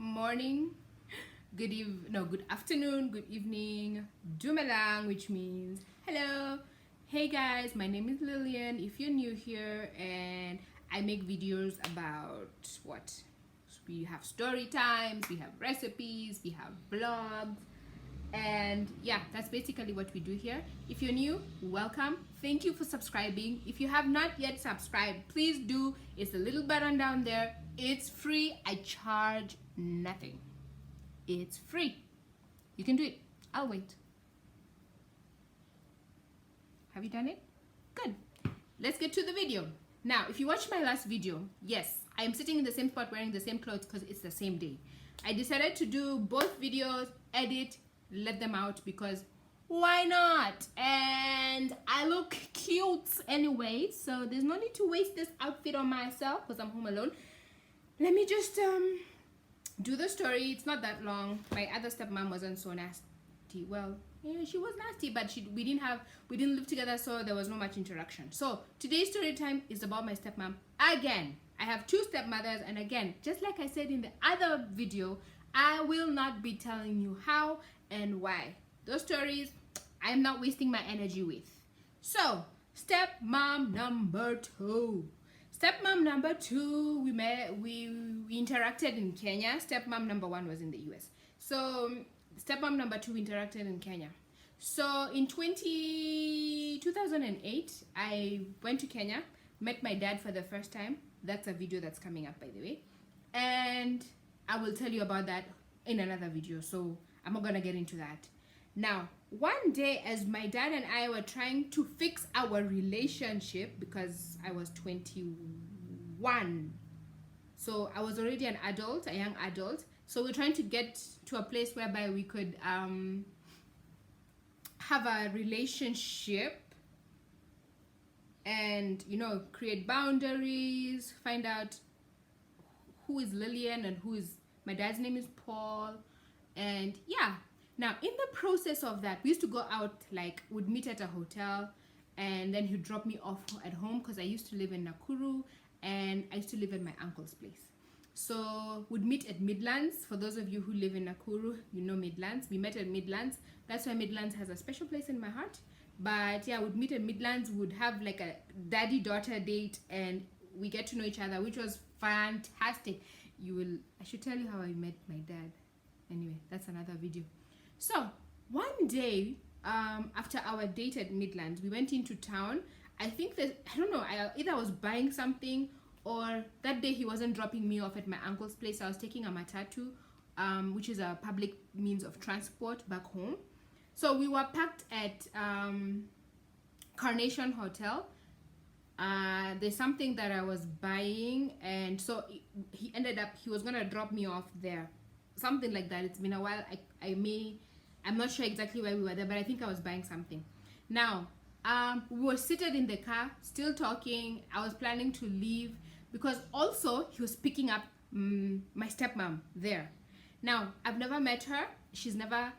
morning, good afternoon, good evening, dumelang, which means hello. Hey guys, my name is Lilian. If you're new here, and I make videos about what? We have story times, we have recipes, we have vlogs, and yeah, that's basically what we do here. If you're new, welcome. Thank you for subscribing. If you have not yet subscribed, please do. It's the little button down there. It's free. I charge nothing. It's free. You can do it. I'll wait. Have you done it? Good. Let's get to the video. Now, if you watched my last video, yes, I am sitting in the same spot wearing the same clothes because it's the same day. I decided to do both videos, edit, let them out because why not? And I look cute anyway, so there's no need to waste this outfit on myself because I'm home alone. Let me just do the story. It's not that long. My other stepmom wasn't so nasty. Well, yeah, she was nasty, but we didn't live together, so there was no much interaction. So today's story time is about my stepmom again. I have two stepmothers, and again, just like I said in the other video, I will not be telling you how and why. Those stories I'm not wasting my energy with. So stepmom number two. Stepmom number two, we interacted in Kenya. Stepmom number one was in the US. So stepmom number two interacted in Kenya. So in 2008, I went to Kenya, met my dad for the first time. That's a video that's coming up, by the way. And I will tell you about that in another video, so I'm not gonna get into that. Now, one day as my dad and I were trying to fix our relationship, because I was 21, so I was already an adult, a young adult, so we're trying to get to a place whereby we could have a relationship and, you know, create boundaries, find out who is Lilian and who is, my dad's name is Paul, and yeah. Now, in the process of that, we used to go out, like, would meet at a hotel, and then he'd drop me off at home because I used to live in Nakuru, and I used to live at my uncle's place. So, would meet at Midlands. For those of you who live in Nakuru, you know Midlands. We met at Midlands. That's why Midlands has a special place in my heart. But yeah, would meet at Midlands, would have like a daddy-daughter date, and we get to know each other, which was fantastic. I should tell you how I met my dad. Anyway, that's another video. So one day, after our date at Midlands, we went into town. I think that, I don't know, either I was buying something, or that day he wasn't dropping me off at my uncle's place. I was taking a matatu, which is a public means of transport back home. So we were parked at Carnation Hotel. There's something that I was buying, and so he was gonna drop me off there, something like that. It's been a while. I'm not sure exactly why we were there, but I think I was buying something. Now, we were seated in the car, still talking. I was planning to leave because also he was picking up my stepmom there. Now, I've never met her. She'd never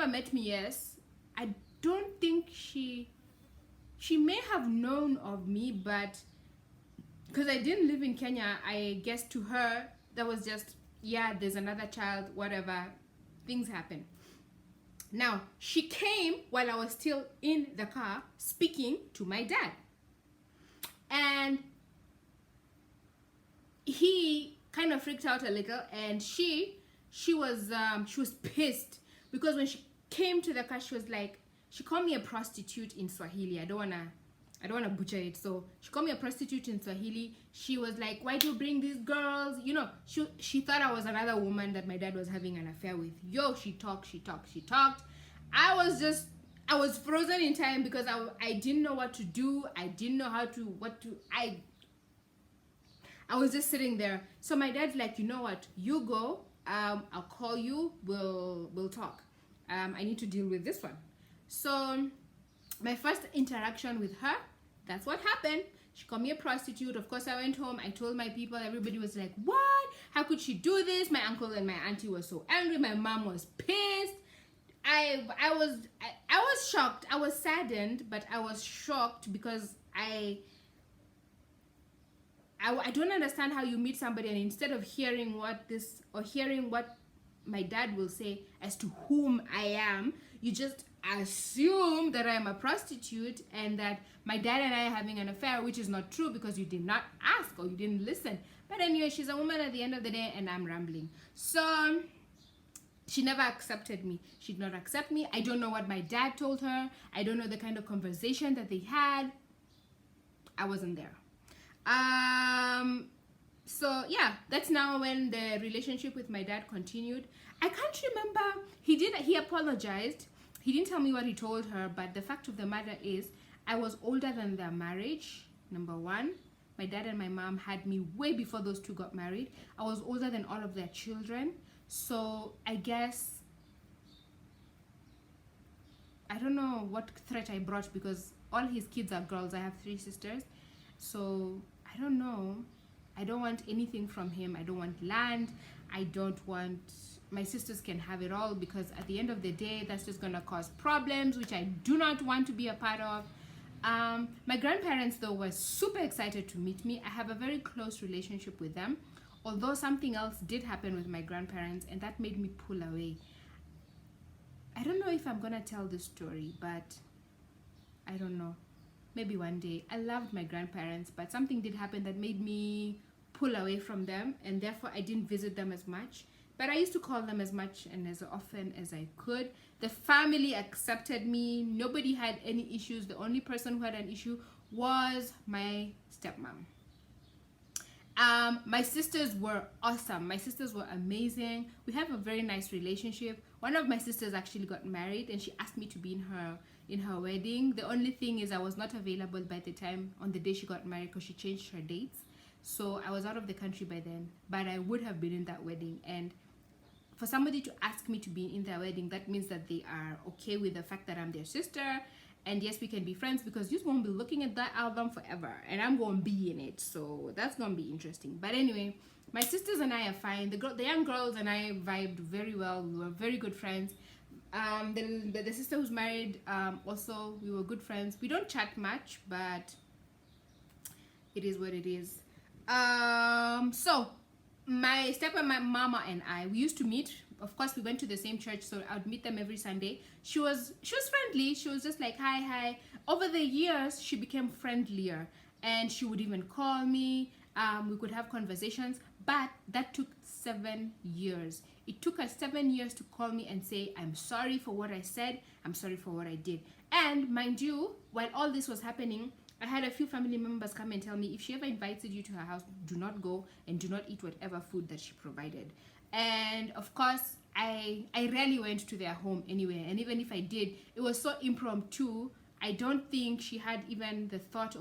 met me. Yes, I don't think she may have known of me, but because I didn't live in Kenya, I guess to her that was just, yeah, there's another child, whatever, things happen. Now, she came while I was still in the car speaking to my dad, and he kind of freaked out a little, and she was pissed because when she came to the car, she was like, she called me a prostitute in Swahili. I don't wanna butcher it. So she called me a prostitute in Swahili. She was like, why do you bring these girls? You know, she thought I was another woman that my dad was having an affair with. Yo, she talked. I was frozen in time because I didn't know what to do. I didn't know I was just sitting there. So my dad's like, you know what? You go. I'll call you. We'll talk. I need to deal with this one. So my first interaction with her, that's what happened. She called me a prostitute. Of course, I went home. I told my people. Everybody was like, what? How could she do this? My uncle and my auntie were so angry. My mom was pissed. I was shocked. I was saddened, but I was shocked because I I don't understand how you meet somebody and instead of hearing what my dad will say as to whom I am, you just assume that I am a prostitute and that my dad and I are having an affair, which is not true because you did not ask or you didn't listen. But anyway, she's a woman at the end of the day and I'm rambling. So she never accepted me. She did not accept me. I don't know what my dad told her. I don't know the kind of conversation that they had. I wasn't there. So yeah, that's now when the relationship with my dad continued. I can't remember. He apologized. He didn't tell me what he told her, but the fact of the matter is I was older than their marriage, number one. My dad and my mom had me way before those two got married. I was older than all of their children. So I guess, I don't know what threat I brought because all his kids are girls. I have 3 sisters. So I don't know. I don't want anything from him. I don't want land. I don't want, my sisters can have it all because at the end of the day, that's just going to cause problems, which I do not want to be a part of. My grandparents, though, were super excited to meet me. I have a very close relationship with them, although something else did happen with my grandparents, and that made me pull away. I don't know if I'm going to tell this story, but I don't know. Maybe one day. I loved my grandparents, but something did happen that made me pull away from them, and therefore I didn't visit them as much. But I used to call them as much and as often as I could. The family accepted me. Nobody had any issues. The only person who had an issue was my stepmom. My sisters were awesome. My sisters were amazing. We have a very nice relationship. One of my sisters actually got married and she asked me to be in her wedding. The only thing is I was not available by the time on the day she got married because she changed her dates. So I was out of the country by then, but I would have been in that wedding. And for somebody to ask me to be in their wedding, that means that they are okay with the fact that I'm their sister. And yes, we can be friends because you're going to be looking at that album forever and I'm going to be in it. So that's going to be interesting. But anyway, my sisters and I are fine. The young girls and I vibed very well. We were very good friends. The sister who's married, also, we were good friends. We don't chat much, but it is what it is. So my stepmom, my mama and I, we used to meet. Of course, we went to the same church, so I would meet them every Sunday. She was friendly. She was just like, hi. Over the years, she became friendlier, and she would even call me. We could have conversations, but that took 7 years. It took her 7 years to call me and say, I'm sorry for what I said. I'm sorry for what I did. And mind you, while all this was happening, I had a few family members come and tell me if she ever invited you to her house, do not go and do not eat whatever food that she provided. And of course, I rarely went to their home anyway. And even if I did, it was so impromptu. I don't think she had even the thought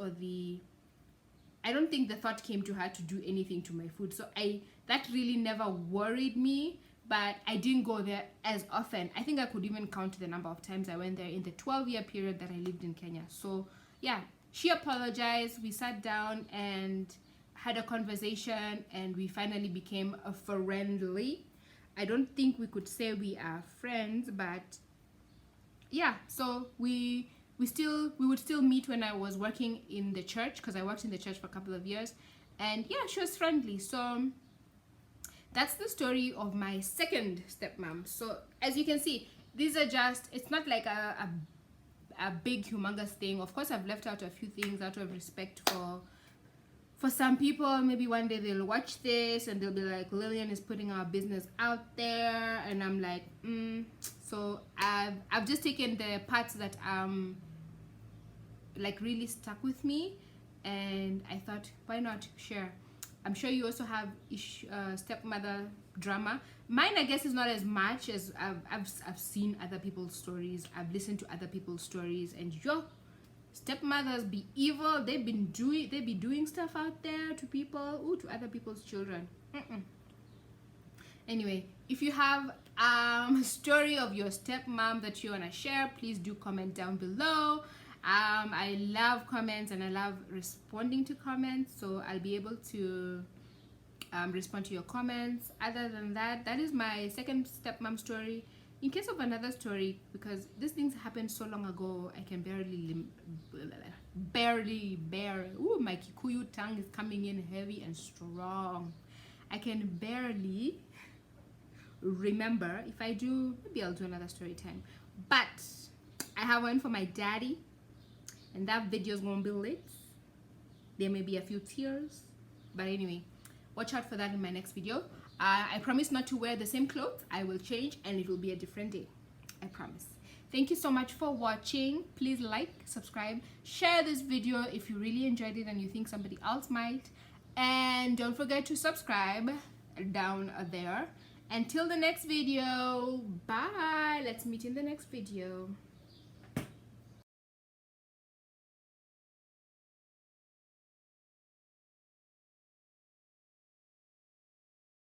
I don't think the thought came to her to do anything to my food. So that really never worried me, but I didn't go there as often. I think I could even count the number of times I went there in the 12-year period that I lived in Kenya. So yeah, she apologized. We sat down and had a conversation and we finally became a friendly. I don't think we could say we are friends, but yeah, so we would still meet when I was working in the church, because I worked in the church for a couple of years, and yeah, she was friendly. So that's the story of my second stepmom. So as you can see, these are just, it's not like a big humongous thing. Of course, I've left out a few things out of respect for some people. Maybe one day they'll watch this and they'll be like, Lilian is putting our business out there, and I'm like, So I've just taken the parts that like really stuck with me, and I thought, why not share? I'm sure you also have stepmother drama. Mine, I guess, is not as much as I've seen other people's stories. I've listened to other people's stories, and stepmothers be evil. They be doing stuff out there to people, to other people's children. Anyway, if you have a story of your stepmom that you want to share, please do comment down below. I love comments and I love responding to comments, so I'll be able to respond to your comments. Other than that, that is my second stepmom story. In case of another story, because these things happened so long ago, I can barely barely. Ooh, my Kikuyu tongue is coming in heavy and strong. I can barely remember. If I do, maybe I'll do another story time. But I have one for my daddy, and that video is gonna be lit. There may be a few tears, but anyway, watch out for that in my next video. I promise not to wear the same clothes. I will change and it will be a different day. I promise. Thank you so much for watching. Please like, subscribe, share this video if you really enjoyed it and you think somebody else might. And don't forget to subscribe down there. Until the next video, bye. Let's meet in the next video.